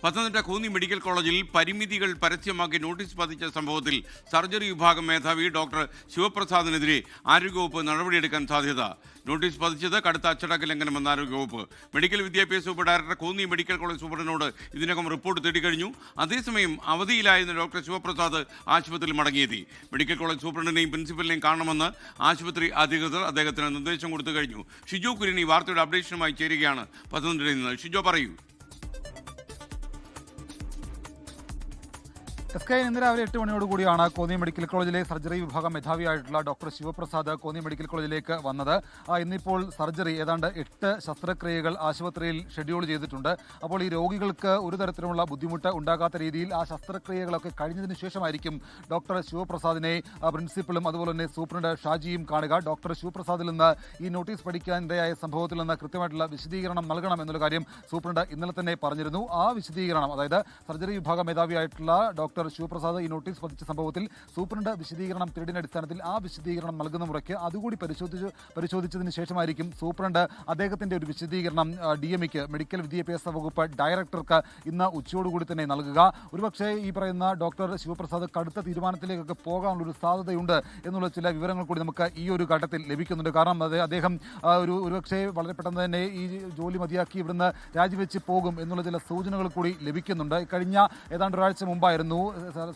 Pathanamthitta Konni medical കോളേജിൽ പരിമിതികൾ പരസ്യമാക്കി notice പതിച്ച സംഭവത്തിൽ സർജറി വിഭാഗം മേധാവി ഡോക്ടർ ശിവപ്രസാദിനെതിരെ ആരോഗ്യവകുപ്പ് നടപടിയെടുക്കാൻ സാധ്യത. നോട്ടീസ് പതിച്ചത് കടുത്ത അച്ചടക്ക ലംഘനമെന്ന് ആരോഗ്യവകുപ്പ്. മെഡിക്കൽ വിദ്യാഭ്യാസ വകുപ്പ് ഡയറക്ടർ കോന്നി മെഡിക്കൽ കോളേജ് സൂപ്രണ്ടിനോട് ഇതിനകം റിപ്പോർട്ട് തേടിക്കഴിഞ്ഞു. അതേസമയം അവധിയിലായിരുന്ന ഡോക്ടർ ശിവപ്രസാദ് ആശുപത്രിയിൽ മടങ്ങിയെത്തി. മെഡിക്കൽ കോളേജ് സൂപ്രണ്ടിനെയും പ്രിൻസിപ്പലിനെയും കാണണമെന്ന് ആശുപത്രി അധികൃതർ അദ്ദേഹത്തിന് നിർദ്ദേശം കൊടുത്തു കഴിഞ്ഞു. ഷിജോ കുര്യൻ ഈ വാർത്തയുടെ അപ്ഡേഷനുമായി ചേരുകയാണ് പത്തനംതിട്ടയിൽ നിന്ന്. ഷിജോ, പറയൂ. ഇന്ന് രാവിലെ 8 മണിയോടുകൂടിയാണ് കോന്നി മെഡിക്കൽ കോളേജിലെ സർജറി വിഭാഗം മേധാവിയായിട്ടുള്ള ഡോക്ടർ ശിവപ്രസാദ് കോന്നി മെഡിക്കൽ കോളേജിലേക്ക് വന്നത്. ഇന്നിപ്പോൾ സർജറി ഏതാണ്ട് 8 ശസ്ത്രക്രിയകൾ ആശുപത്രിയിൽ ഷെഡ്യൂൾ ചെയ്തിട്ടുണ്ട്. അപ്പോൾ ഈ രോഗികൾക്ക് ഒരു തരത്തിലുമുള്ള ബുദ്ധിമുട്ട് ഉണ്ടാകാത്ത രീതിയിൽ ആ ശസ്ത്രക്രിയകളൊക്കെ കഴിഞ്ഞതിന് ശേഷമായിരിക്കും ഡോക്ടർ ശിവപ്രസാദിനെ പ്രിൻസിപ്പലും അതുപോലെ തന്നെ സൂപ്രണ്ട് ഷാജിയും കാണുക. ഡോക്ടർ ശിവപ്രസാദിൽ നിന്ന് ഈ നോട്ടീസ് പഠിക്കാനിടയായ സംഭവത്തിൽ നിന്ന് കൃത്യമായിട്ടുള്ള വിശദീകരണം നൽകണം എന്നുള്ള കാര്യം സൂപ്രണ്ട് ഇന്നലെ തന്നെ പറഞ്ഞിരുന്നു. ആ വിശദീകരണം, അതായത് സർജറി വിഭാഗം മേധാവിയായിട്ടുള്ള ഡോക്ടർ ശിവപ്രസാദ് ഈ നോട്ടീസ് പതിച്ച സംഭവത്തിൽ സൂപ്രണ്ട് വിശദീകരണം തേടിയ അടിസ്ഥാനത്തിൽ ആ വിശദീകരണം നൽകുന്ന മുറയ്ക്ക് അതുകൂടി പരിശോധിച്ചതിന് ശേഷമായിരിക്കും സൂപ്രണ്ട് അദ്ദേഹത്തിന്റെ ഒരു വിശദീകരണം DMEക്ക് മെഡിക്കൽ വിദ്യാഭ്യാസ വകുപ്പ് ഡയറക്ടർക്ക് ഇന്ന് ഉച്ചയോടുകൂടി തന്നെ നൽകുക. ഒരുപക്ഷെ ഈ പറയുന്ന ഡോക്ടർ ശിവപ്രസാദ് കടുത്ത തീരുമാനത്തിലേക്കൊക്കെ പോകാനുള്ളൊരു സാധ്യതയുണ്ട് എന്നുള്ള ചില വിവരങ്ങൾ കൂടി നമുക്ക് ഈ ഒരു ഘട്ടത്തിൽ ലഭിക്കുന്നുണ്ട്. കാരണം അദ്ദേഹം ഒരുപക്ഷെ വളരെ പെട്ടെന്ന് തന്നെ ഈ ജോലി മതിയാക്കി ഇവിടുന്ന് രാജിവെച്ച് പോകും എന്നുള്ള ചില സൂചനകൾ കൂടി ലഭിക്കുന്നുണ്ട്. കഴിഞ്ഞ ഏതാണ്ട് ഒരാഴ്ച മുമ്പായിരുന്നു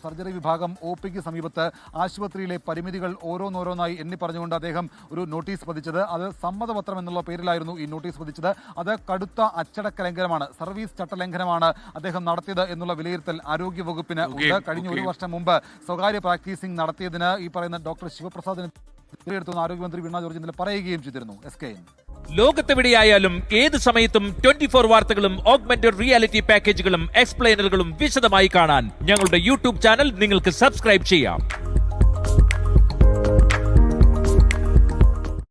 സർജറി വിഭാഗം OPക്ക് സമീപത്ത് ആശുപത്രിയിലെ പരിമിതികൾ ഓരോന്നോരോന്നായി എണ്ണി പറഞ്ഞുകൊണ്ട് അദ്ദേഹം ഒരു നോട്ടീസ് പതിച്ചത്. അത് സമ്മതപത്രം എന്നുള്ള പേരിലായിരുന്നു ഈ നോട്ടീസ് പതിച്ചത്. അത് കടുത്ത അച്ചടക്ക ലംഘനമാണ്, സർവീസ് ചട്ടലംഘനമാണ് അദ്ദേഹം നടത്തിയത് എന്നുള്ള വിലയിരുത്തൽ ആരോഗ്യ വകുപ്പിന് ഉണ്ട്. കഴിഞ്ഞ ഒരു വർഷം മുമ്പ് സ്വകാര്യ പ്രാക്ടീസിംഗ് നടത്തിയതിന് ഈ പറയുന്ന ഡോക്ടർ ശിവപ്രസാദിന് വിലയിരുത്തുന്ന ആരോഗ്യമന്ത്രി വീണ ജോർജ് ഇന്നലെ പറയുകയും ചെയ്തിരുന്നു. SKN ലോകത്തെവിടെയായാലും ഏത് സമയത്തും 24 വാർത്തകളും ഓഗ്മെന്റഡ് റിയാലിറ്റി പാക്കേജുകളും എക്സ്പ്ലെയിനറുകളും വിശദമായി കാണാൻ ഞങ്ങളുടെ YouTube ചാനൽ നിങ്ങൾക്ക് സബ്സ്ക്രൈബ് ചെയ്യാം.